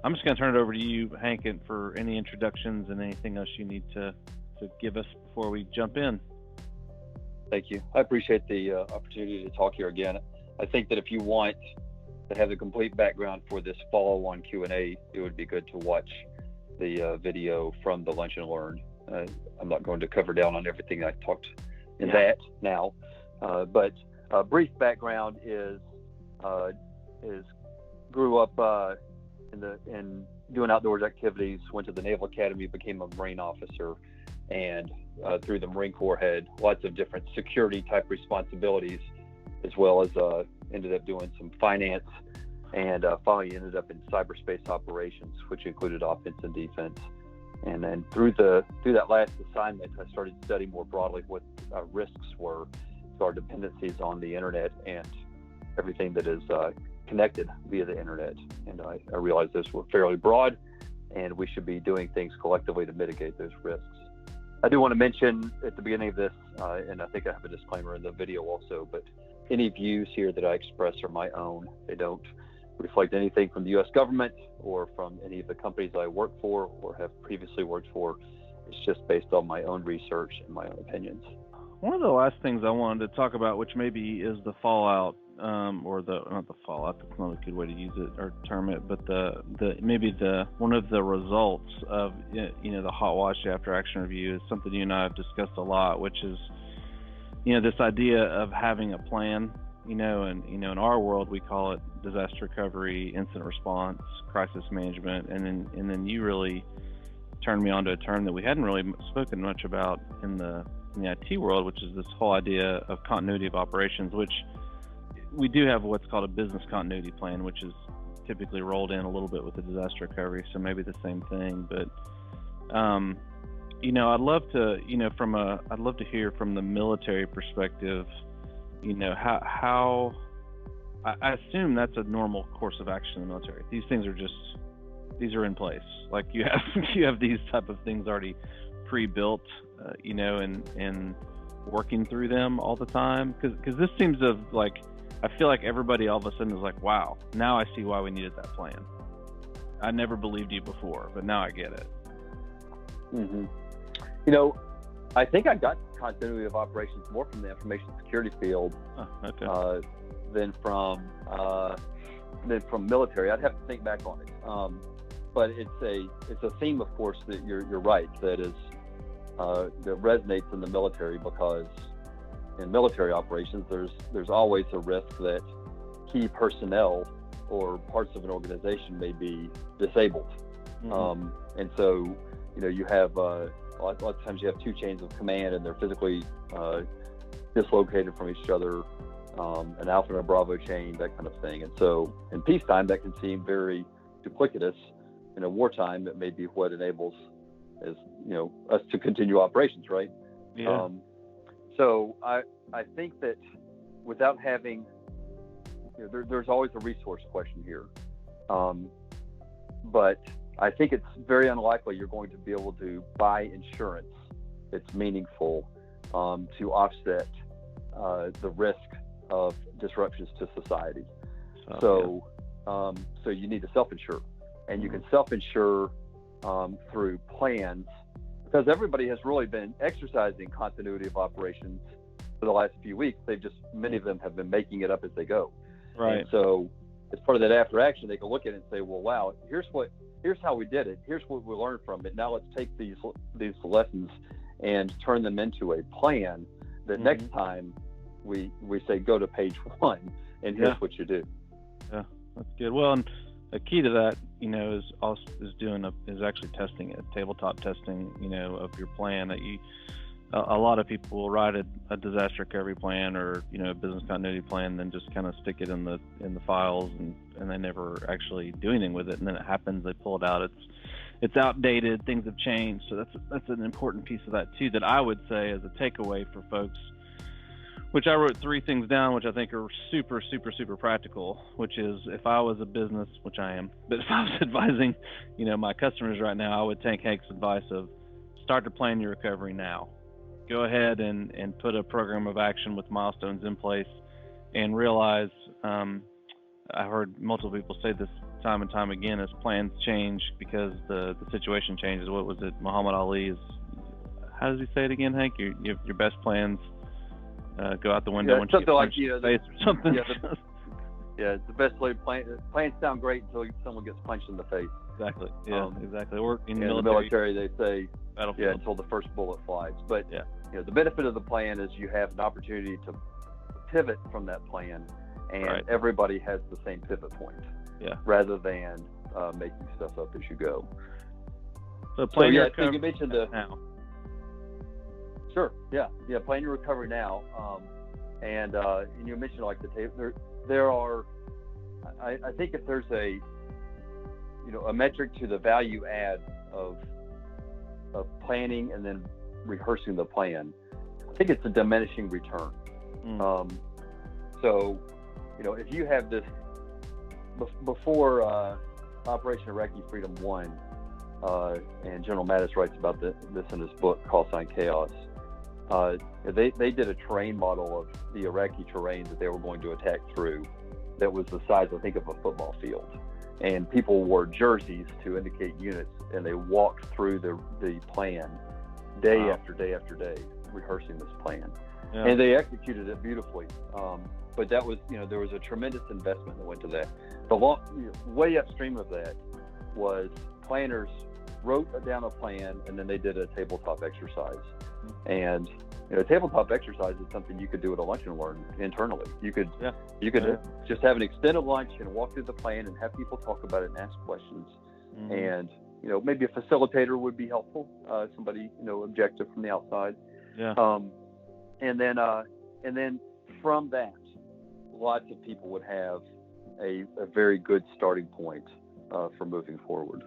I'm just going to turn it over to you, Hank, for any introductions and anything else you need to give us before we jump in. Thank you. I appreciate the opportunity to talk here again. I think that if you want to have the complete background for this follow-on Q&A, it would be good to watch the video from the Lunch and Learn. I'm not going to cover down on everything I talked in that now, but brief background is grew up in doing outdoors activities, went to the Naval Academy, became a Marine officer, and through the Marine Corps had lots of different security type responsibilities, as well as ended up doing some finance, and finally ended up in cyberspace operations, which included offense and defense. And then through that last assignment, I started studying more broadly what risks were to our dependencies on the internet and everything that is connected via the internet. And I realized those were fairly broad, and we should be doing things collectively to mitigate those risks. I do want to mention at the beginning of this, and I think I have a disclaimer in the video also, but any views here that I express are my own. They don't reflect anything from the U.S. government or from any of the companies I work for or have previously worked for. It's just based on my own research and my own opinions. One of the last things I wanted to talk about, which maybe is the fallout, or not the fallout, that's not a good way to use it or term it, but one of the results of the hot wash after action review is something you and I have discussed a lot, which is this idea of having a plan. In our world we call it disaster recovery, incident response, crisis management, and then you really turned me on to a term that we hadn't really spoken much about in the IT world, which is this whole idea of continuity of operations, which we do have what's called a business continuity plan, which is typically rolled in a little bit with the disaster recovery, so maybe the same thing. But I'd love to hear from the military perspective. How I assume that's a normal course of action in the military. These things are in place. Like you have these type of things already pre-built, and working through them all the time. Because this seems to I feel like everybody all of a sudden is like, wow, now I see why we needed that plan. I never believed you before, but now I get it. Mm-hmm. I think I got continuity of operations more from the information security field than from military. I'd have to think back on it. But it's a theme, of course, that you're right, that resonates in the military, because in military operations there's always a risk that key personnel or parts of an organization may be disabled. Mm-hmm. And so you have a lot of times you have two chains of command, and they're physically dislocated from each other, an Alpha and a Bravo chain, that kind of thing. And so in peacetime, that can seem very duplicitous. In a wartime, it may be what enables us to continue operations, right? Yeah. So I think that without having, there's always a resource question here. But I think it's very unlikely you're going to be able to buy insurance that's meaningful to offset the risk of disruptions to society. So you need to self-insure, and you can self-insure through plans, because everybody has really been exercising continuity of operations for the last few weeks. Many of them have been making it up as they go. Right. And so as part of that after action, they can look at it and say, well, wow, here's how we did it. Here's what we learned from it. Now let's take these lessons and turn them into a plan that next time we say, go to page 1 and here's what you do. Yeah, that's good. Well, and a key to that, is actually testing it, tabletop testing, of your plan. That a lot of people will write a disaster recovery plan or a business continuity plan, and then just kind of stick it in the files, and they never actually do anything with it. And then it happens, they pull it out, it's outdated, things have changed. So that's an important piece of that too, that I would say as a takeaway for folks, which I wrote 3 things down, which I think are super, super, super practical, which is, if I was a business, which I am, but if I was advising, my customers right now, I would take Hank's advice of start to plan your recovery now. Go ahead and put a program of action with milestones in place, and realize I've heard multiple people say this time and time again as plans change because the situation changes. What was it? Muhammad Ali is. How does he say it again, Hank? Your best plans go out the window when you get punched in the face or something. Yeah, the best way plans sound great until someone gets punched in the face. Exactly. Yeah, exactly. Or in the military, they say, battlefield. until the first bullet flies. But yeah, the benefit of the plan is you have an opportunity to pivot from that plan, and everybody has the same pivot point. Yeah. Rather than making stuff up as you go. So plan your recovery you mentioned now. Sure. Yeah. Plan your recovery now. And you mentioned like the tape. There are. I think if there's a metric to the value add of planning and then rehearsing the plan, I think it's a diminishing return. So, if you have this before Operation Iraqi Freedom 1, and General Mattis writes about this in his book, Call Sign Chaos. They did a terrain model of the Iraqi terrain that they were going to attack through that was the size, I think, of a football field. And people wore jerseys to indicate units, and they walked through the plan day after day after day, rehearsing this plan. Yeah. And they executed it beautifully. But that was, there was a tremendous investment that went to that. Way upstream of that was planners wrote down a plan, and then they did a tabletop exercise. And a tabletop exercise is something you could do at a lunch and learn internally. You could just have an extended lunch and walk through the plan and have people talk about it and ask questions. And maybe a facilitator would be helpful, somebody objective from the outside. Yeah. And then from that, lots of people would have a very good starting point for moving forward.